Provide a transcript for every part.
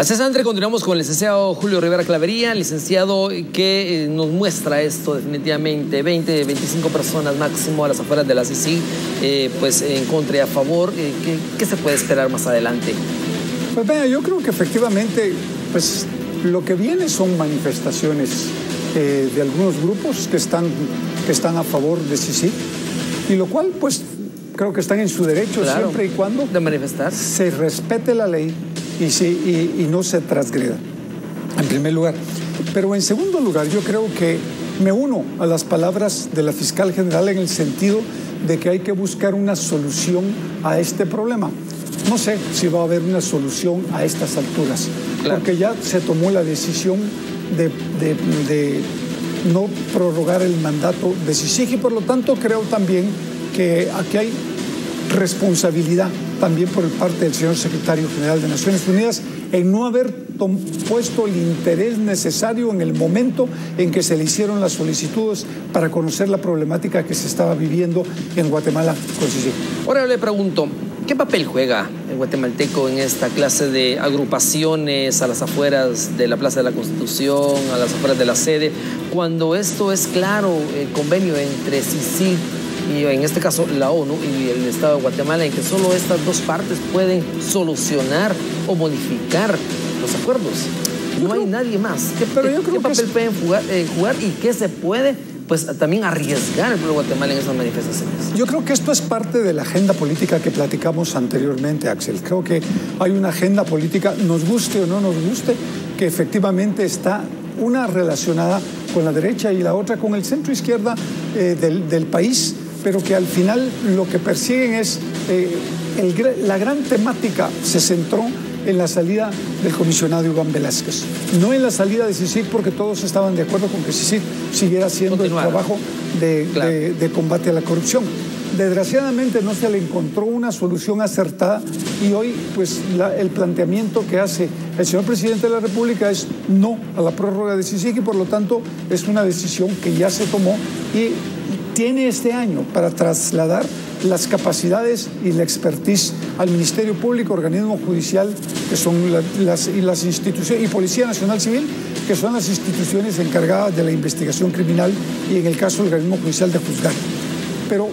Así es, André, continuamos con el licenciado Julio Rivera Clavería, licenciado que nos muestra esto definitivamente, 20, 25 personas máximo a las afueras de la CICIG, pues en contra y a favor. ¿Qué se puede esperar más adelante? Pues vea, yo creo que efectivamente, pues lo que viene son manifestaciones de algunos grupos que están a favor de CICIG, y lo cual pues creo que están en su derecho, claro, siempre y cuando de manifestar se respete la ley y no se transgreda, en primer lugar. Pero en segundo lugar, yo creo que me uno a las palabras de la fiscal general en el sentido de que hay que buscar una solución a este problema. No sé si va a haber una solución a estas alturas, claro, porque ya se tomó la decisión de no prorrogar el mandato de CICIG, y por lo tanto creo también que aquí hay responsabilidad también por parte del señor secretario general de Naciones Unidas en no haber puesto el interés necesario en el momento en que se le hicieron las solicitudes para conocer la problemática que se estaba viviendo en Guatemala con CICIG. Ahora le pregunto, ¿qué papel juega el guatemalteco en esta clase de agrupaciones a las afueras de la Plaza de la Constitución, a las afueras de la sede, cuando esto es claro, el convenio entre CICIG y en este caso la ONU y el Estado de Guatemala, en que solo estas dos partes pueden solucionar o modificar los acuerdos? No hay nadie más. ¿Qué papel pueden jugar y qué se puede pues también arriesgar el pueblo de Guatemala en esas manifestaciones? Yo creo que esto es parte de la agenda política que platicamos anteriormente, Axel. Creo que hay una agenda política, nos guste o no nos guste, que efectivamente está una relacionada con la derecha y la otra con el centro izquierda del país, pero que al final lo que persiguen es, la gran temática se centró en la salida del comisionado Iván Velázquez, no en la salida de CICIG, porque todos estaban de acuerdo con que CICIG siguiera haciendo el trabajo de combate a la corrupción. Desgraciadamente no se le encontró una solución acertada, y hoy pues el planteamiento que hace el señor presidente de la República es no a la prórroga de CICIG, y por lo tanto es una decisión que ya se tomó y tiene este año para trasladar las capacidades y la expertise al Ministerio Público, organismo judicial, que son las instituciones, y Policía Nacional Civil, que son las instituciones encargadas de la investigación criminal, y en el caso del organismo judicial de juzgar. Pero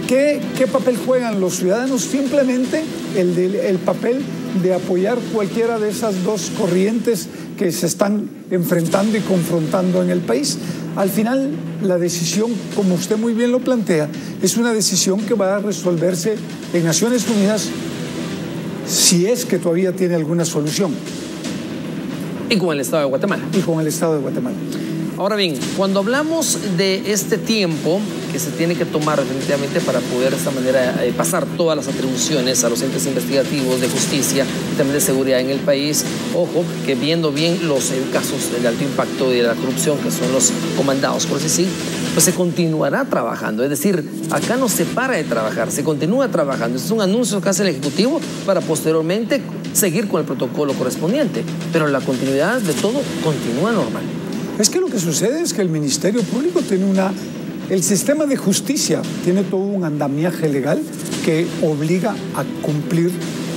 ¿qué papel juegan los ciudadanos? Simplemente el papel de apoyar cualquiera de esas dos corrientes que se están enfrentando y confrontando en el país. Al final, la decisión, como usted muy bien lo plantea, es una decisión que va a resolverse en Naciones Unidas, si es que todavía tiene alguna solución. Y con el Estado de Guatemala. Y con el Estado de Guatemala. Ahora bien, cuando hablamos de este tiempo que se tiene que tomar definitivamente para poder de esta manera pasar todas las atribuciones a los entes investigativos de justicia y también de seguridad en el país, ojo, que viendo bien los casos de alto impacto y de la corrupción, que son los comandados por CICIG, pues se continuará trabajando. Es decir, acá no se para de trabajar, se continúa trabajando. Es un anuncio que hace el Ejecutivo para posteriormente seguir con el protocolo correspondiente, pero la continuidad de todo continúa normal. Es que lo que sucede es que el Ministerio Público tiene el sistema de justicia tiene todo un andamiaje legal que obliga a cumplir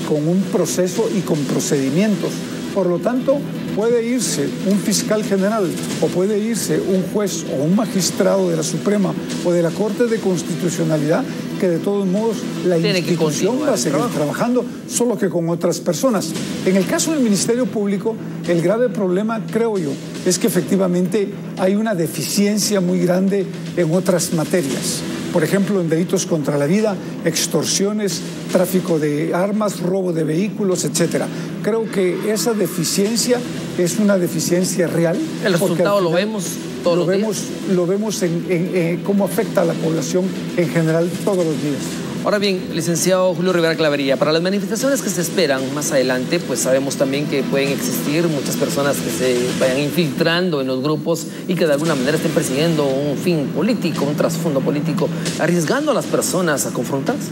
con un proceso y con procedimientos. Por lo tanto, puede irse un fiscal general, o puede irse un juez o un magistrado de la Suprema o de la Corte de Constitucionalidad, que de todos modos la institución va a seguir trabajando, solo que con otras personas. En el caso del Ministerio Público, el grave problema, creo yo, es que efectivamente hay una deficiencia muy grande en otras materias. Por ejemplo, en delitos contra la vida, extorsiones, tráfico de armas, robo de vehículos, etc. Creo que esa deficiencia es una deficiencia real. El resultado lo vemos todos los días. Lo vemos en cómo afecta a la población en general todos los días. Ahora bien, licenciado Julio Rivera Clavería, para las manifestaciones que se esperan más adelante, pues sabemos también que pueden existir muchas personas que se vayan infiltrando en los grupos y que de alguna manera estén persiguiendo un fin político, un trasfondo político, arriesgando a las personas a confrontarse.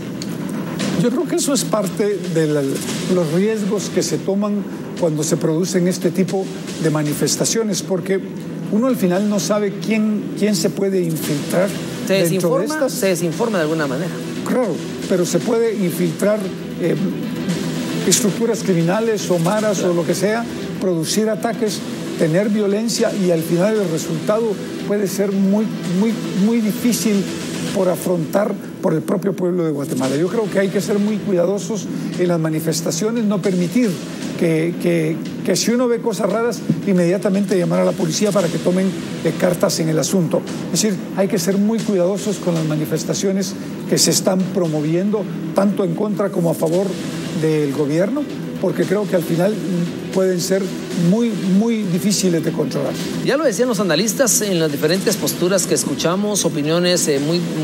Yo creo que eso es parte de los riesgos que se toman cuando se producen este tipo de manifestaciones, porque uno al final no sabe quién se puede infiltrar. Se desinforma de alguna manera. Claro, pero se puede infiltrar estructuras criminales o maras, claro, o lo que sea, producir ataques, tener violencia, y al final el resultado puede ser muy difícil por afrontar por el propio pueblo de Guatemala. Yo creo que hay que ser muy cuidadosos en las manifestaciones, no permitir que si uno ve cosas raras, inmediatamente llamar a la policía para que tomen cartas en el asunto. Es decir, hay que ser muy cuidadosos con las manifestaciones que se están promoviendo, tanto en contra como a favor del gobierno, porque creo que al final pueden ser muy difíciles de controlar. Ya lo decían los analistas en las diferentes posturas que escuchamos, opiniones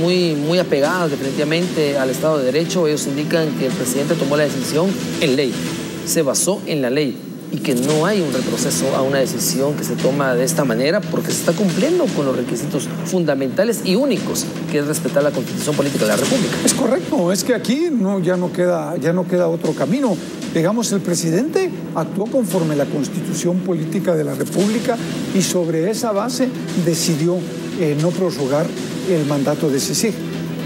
muy apegadas definitivamente al Estado de Derecho. Ellos indican que el presidente tomó la decisión en ley, se basó en la ley, y que no hay un retroceso a una decisión que se toma de esta manera, porque se está cumpliendo con los requisitos fundamentales y únicos, que es respetar la Constitución Política de la República. Es correcto, es que aquí ya no queda otro camino. Digamos, el presidente actuó conforme la Constitución Política de la República y sobre esa base decidió no prorrogar el mandato de CICIG,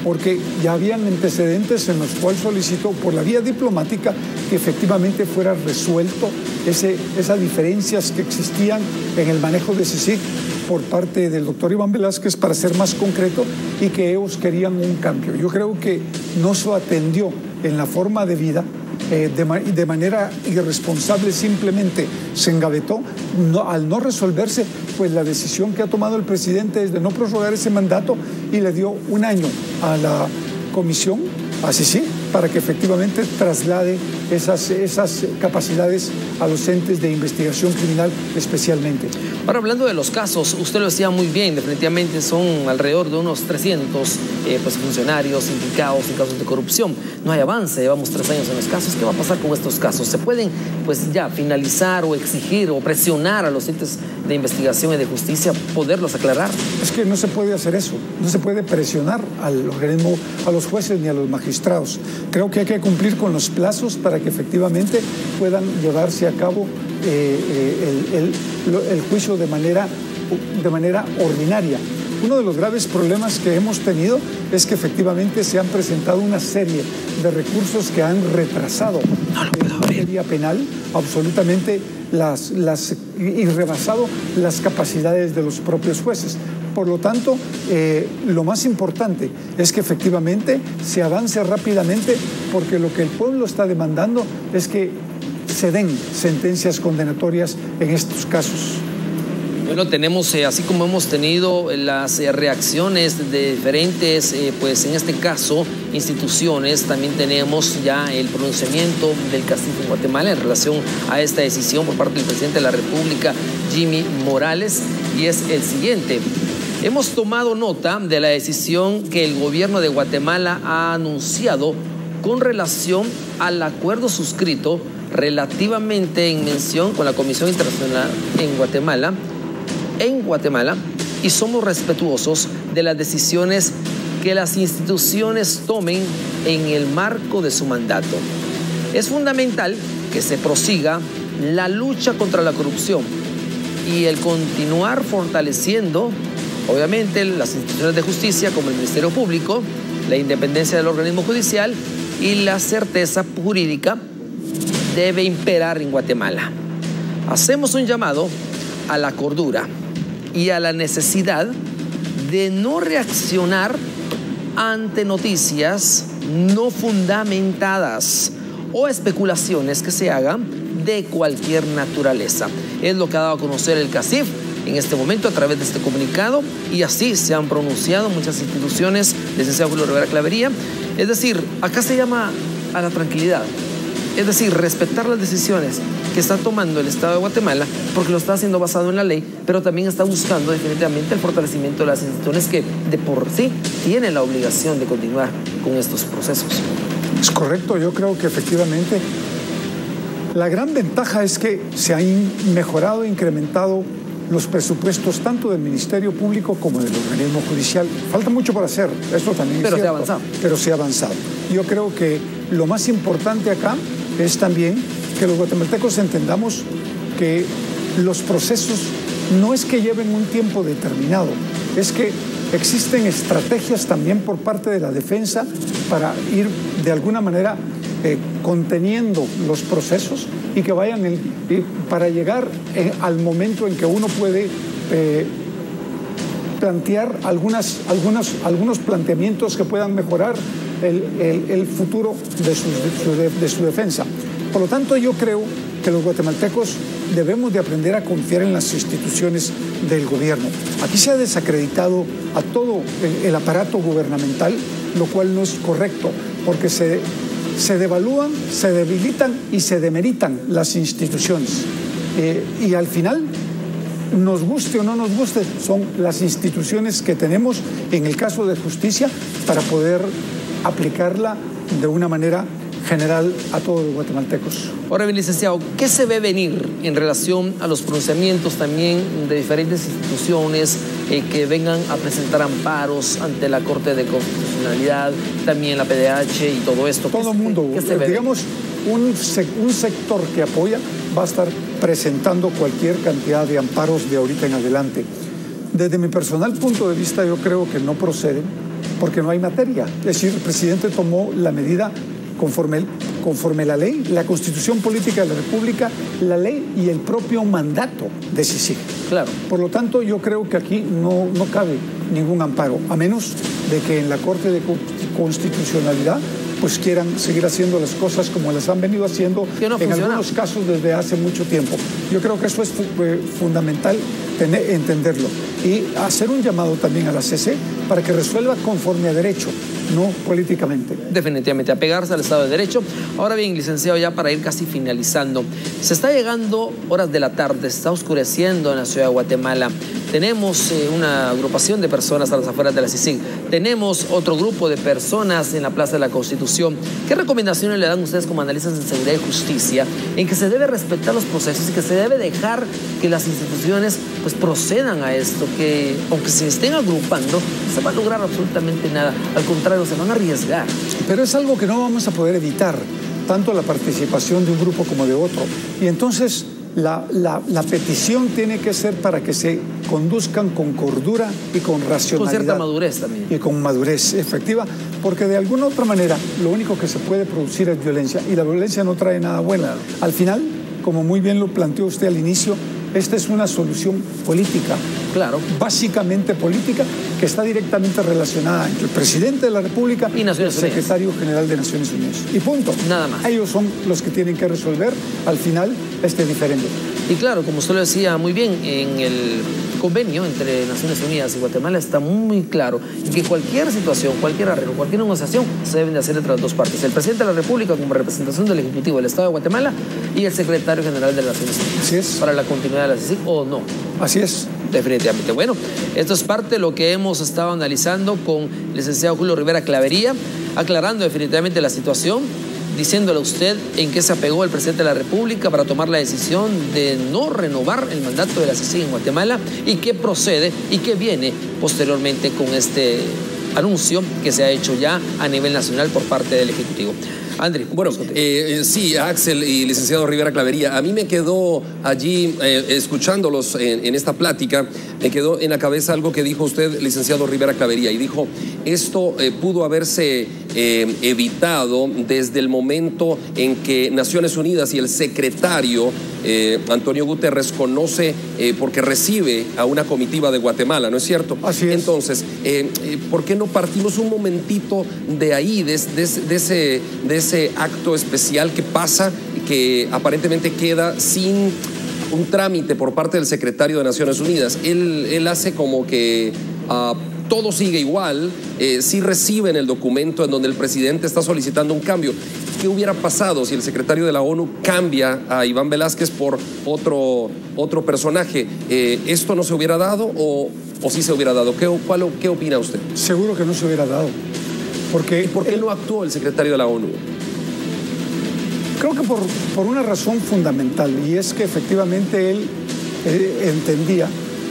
porque ya habían antecedentes en los cuales solicitó por la vía diplomática que efectivamente fuera resuelto esas diferencias que existían en el manejo de CICIG por parte del doctor Iván Velázquez, para ser más concreto, y que ellos querían un cambio. Yo creo que no se atendió en la forma de vida, de manera irresponsable, simplemente se engavetó. Al no resolverse, pues la decisión que ha tomado el presidente es de no prorrogar ese mandato, y le dio un año a la comisión, a CICIG, para que efectivamente traslade esas capacidades a los entes de investigación criminal especialmente. Ahora, hablando de los casos, usted lo decía muy bien, definitivamente son alrededor de unos 300 funcionarios implicados en casos de corrupción. No hay avance, llevamos 3 años en los casos. ¿Qué va a pasar con estos casos? ¿Se pueden ya finalizar o exigir o presionar a los entes de investigación y de justicia poderlos aclarar? Es que no se puede hacer eso, no se puede presionar al organismo, a los jueces ni a los magistrados. Creo que hay que cumplir con los plazos para que efectivamente puedan llevarse a cabo el juicio de manera ordinaria. Uno de los graves problemas que hemos tenido es que efectivamente se han presentado una serie de recursos que han retrasado en materia penal absolutamente y rebasado las capacidades de los propios jueces. Por lo tanto, lo más importante es que efectivamente se avance rápidamente, porque lo que el pueblo está demandando es que se den sentencias condenatorias en estos casos. Bueno, tenemos, así como hemos tenido las reacciones de diferentes, en este caso, instituciones, también tenemos ya el pronunciamiento del CACIF en Guatemala en relación a esta decisión por parte del presidente de la República, Jimmy Morales, y es el siguiente. Hemos tomado nota de la decisión que el gobierno de Guatemala ha anunciado con relación al acuerdo suscrito relativamente en mención con la Comisión Internacional en Guatemala, y somos respetuosos de las decisiones que las instituciones tomen en el marco de su mandato. Es fundamental que se prosiga la lucha contra la corrupción y el continuar fortaleciendo, obviamente, las instituciones de justicia como el Ministerio Público, la independencia del organismo judicial y la certeza jurídica debe imperar en Guatemala. Hacemos un llamado a la cordura y a la necesidad de no reaccionar ante noticias no fundamentadas o especulaciones que se hagan de cualquier naturaleza. Es lo que ha dado a conocer el CACIF en este momento a través de este comunicado, y así se han pronunciado muchas instituciones, licenciado Julio Rivera Clavería. Es decir, acá se llama a la tranquilidad, es decir, respetar las decisiones que está tomando el Estado de Guatemala, porque lo está haciendo basado en la ley, pero también está buscando definitivamente el fortalecimiento de las instituciones que de por sí tienen la obligación de continuar con estos procesos. Es correcto, yo creo que efectivamente la gran ventaja es que se han mejorado e incrementado los presupuestos tanto del Ministerio Público como del organismo judicial. Falta mucho por hacer, eso también es cierto, se ha avanzado. Pero se ha avanzado. Yo creo que lo más importante acá es también que los guatemaltecos entendamos que los procesos no es que lleven un tiempo determinado, es que existen estrategias también por parte de la defensa para ir de alguna manera conteniendo los procesos y que vayan para llegar al momento en que uno puede plantear algunos planteamientos que puedan mejorar el futuro de su defensa. Por lo tanto, yo creo que los guatemaltecos debemos de aprender a confiar en las instituciones del gobierno. Aquí se ha desacreditado a todo el aparato gubernamental, lo cual no es correcto, porque se devalúan, se debilitan y se demeritan las instituciones. Y al final, nos guste o no nos guste, son las instituciones que tenemos, en el caso de justicia, para poder aplicarla de una manera general a todos los guatemaltecos. Ahora bien, licenciado, ¿qué se ve venir en relación a los pronunciamientos también de diferentes instituciones que vengan a presentar amparos ante la Corte de Constitucionalidad, también la PDH y todo esto? Todo el mundo, digamos, un sector que apoya va a estar presentando cualquier cantidad de amparos de ahorita en adelante. Desde mi personal punto de vista, yo creo que no proceden porque no hay materia. Es decir, el presidente tomó la medida conforme la ley, la Constitución Política de la República, la ley y el propio mandato de CICIG. Claro. Por lo tanto, yo creo que aquí no cabe ningún amparo, a menos de que en la Corte de Constitucionalidad pues quieran seguir haciendo las cosas como las han venido haciendo en algunos casos desde hace mucho tiempo. Yo creo que eso es fundamental entenderlo y hacer un llamado también a la CC para que resuelva conforme a derecho, no políticamente. Definitivamente, apegarse al Estado de Derecho. Ahora bien, licenciado, ya para ir casi finalizando, se está llegando horas de la tarde, se está oscureciendo en la ciudad de Guatemala. Tenemos una agrupación de personas a las afueras de la CICIG. Tenemos otro grupo de personas en la Plaza de la Constitución. ¿Qué recomendaciones le dan ustedes como analistas en seguridad y justicia en que se debe respetar los procesos y que se debe dejar que las instituciones pues procedan a esto? Que aunque se estén agrupando, no se va a lograr absolutamente nada. Al contrario, se van a arriesgar. Pero es algo que no vamos a poder evitar, tanto la participación de un grupo como de otro. Y entonces la petición tiene que ser para que se conduzcan con cordura y con racionalidad. Con cierta madurez también. Y con madurez efectiva, porque de alguna otra manera lo único que se puede producir es violencia, y la violencia no trae nada bueno. Claro. Al final, como muy bien lo planteó usted al inicio, esta es una solución política. Claro. Básicamente política, que está directamente relacionada entre el presidente de la República y el secretario general de Naciones Unidas. Y punto. Nada más. Ellos son los que tienen que resolver al final este diferendo. Y claro, como usted lo decía muy bien, en el convenio entre Naciones Unidas y Guatemala está muy claro que cualquier situación, cualquier arreglo, cualquier negociación se deben de hacer entre las dos partes. El presidente de la República como representación del Ejecutivo del Estado de Guatemala y el secretario general de las Naciones Unidas. Así es. Para la continuidad de la CICIG o no. Así es. Definitivamente. Bueno, esto es parte de lo que hemos estado analizando con el licenciado Julio Rivera Clavería, aclarando definitivamente la situación, diciéndole a usted en qué se apegó el presidente de la República para tomar la decisión de no renovar el mandato de la CICIG en Guatemala y qué procede y qué viene posteriormente con este anuncio que se ha hecho ya a nivel nacional por parte del Ejecutivo. Andri, bueno, sí, Axel y licenciado Rivera Clavería, a mí me quedó allí, escuchándolos en esta plática, me quedó en la cabeza algo que dijo usted, licenciado Rivera Clavería, y dijo, esto pudo haberse evitado desde el momento en que Naciones Unidas y el secretario Antonio Guterres conoce, porque recibe a una comitiva de Guatemala, ¿no es cierto? Así es. Entonces, ¿por qué no partimos un momentito de ahí, de ese acto especial que pasa, que aparentemente queda sin un trámite por parte del secretario de Naciones Unidas? Él hace como que todo sigue igual, sí reciben el documento en donde el presidente está solicitando un cambio. ¿Qué hubiera pasado si el secretario de la ONU cambia a Iván Velázquez por otro personaje? ¿Esto no se hubiera dado o sí se hubiera dado? ¿Qué opina usted? Seguro que no se hubiera dado. Porque ¿Y por qué no actuó el secretario de la ONU? Creo que por una razón fundamental, y es que efectivamente él entendía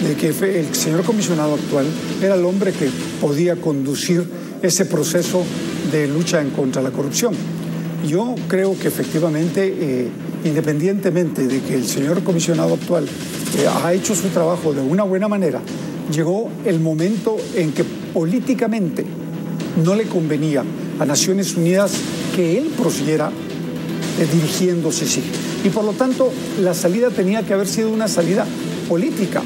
de que el señor comisionado actual era el hombre que podía conducir ese proceso de lucha en contra de la corrupción. Yo creo que efectivamente, independientemente de que el señor comisionado actual ha hecho su trabajo de una buena manera, llegó el momento en que políticamente no le convenía a Naciones Unidas que él prosiguiera dirigiendo CICIG. Y por lo tanto, la salida tenía que haber sido una salida política,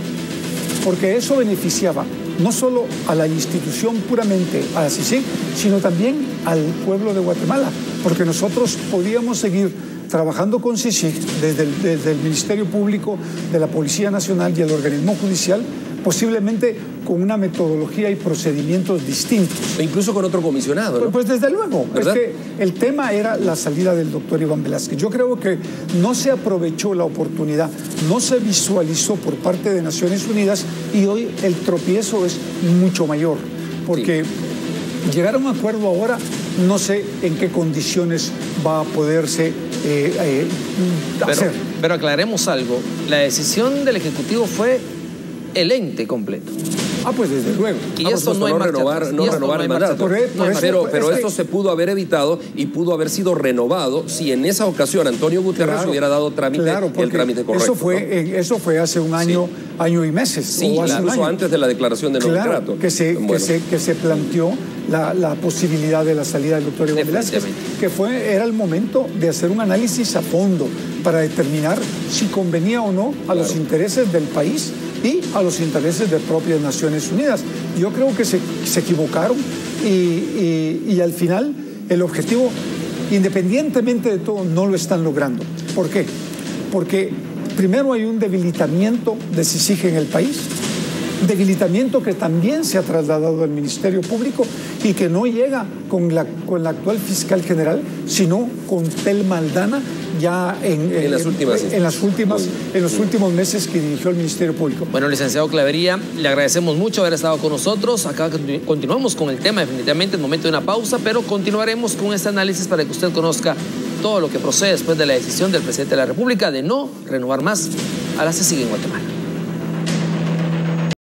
porque eso beneficiaba no solo a la institución puramente, a la CICIG, sino también al pueblo de Guatemala, porque nosotros podíamos seguir trabajando con CICIG desde el Ministerio Público, de la Policía Nacional y el organismo judicial, posiblemente con una metodología y procedimientos distintos. E incluso con otro comisionado, ¿no? Pues desde luego, ¿verdad? es que el tema era la salida del doctor Iván Velázquez. Yo creo que no se aprovechó la oportunidad, no se visualizó por parte de Naciones Unidas y hoy el tropiezo es mucho mayor, porque llegar a un acuerdo ahora no sé en qué condiciones va a poderse hacer. Pero aclaremos algo, la decisión del Ejecutivo fue el ente completo. Pues desde luego. Y esto no hay renovar el mandato. Pero esto se pudo haber evitado y pudo haber sido renovado si en esa ocasión Antonio Guterres hubiera dado trámite, el trámite correcto. Eso fue hace un año, año y meses. Sí, incluso antes de la declaración de no grato. Que se planteó la posibilidad de la salida del doctor Iván Velázquez, que era el momento de hacer un análisis a fondo para determinar si convenía o no a los intereses del país y a los intereses de propias Naciones Unidas. Yo creo que se equivocaron y al final el objetivo, independientemente de todo, no lo están logrando. ¿Por qué? Porque primero hay un debilitamiento de CICIG en el país, debilitamiento que también se ha trasladado al Ministerio Público y que no llega con la actual fiscal general, sino con Telma Aldana, ya en los últimos meses que dirigió el Ministerio Público. Bueno, licenciado Clavería, le agradecemos mucho haber estado con nosotros. Acá continuamos con el tema, definitivamente, en momento de una pausa, pero continuaremos con este análisis para que usted conozca todo lo que procede después de la decisión del presidente de la República de no renovar más a la CICIG en Guatemala.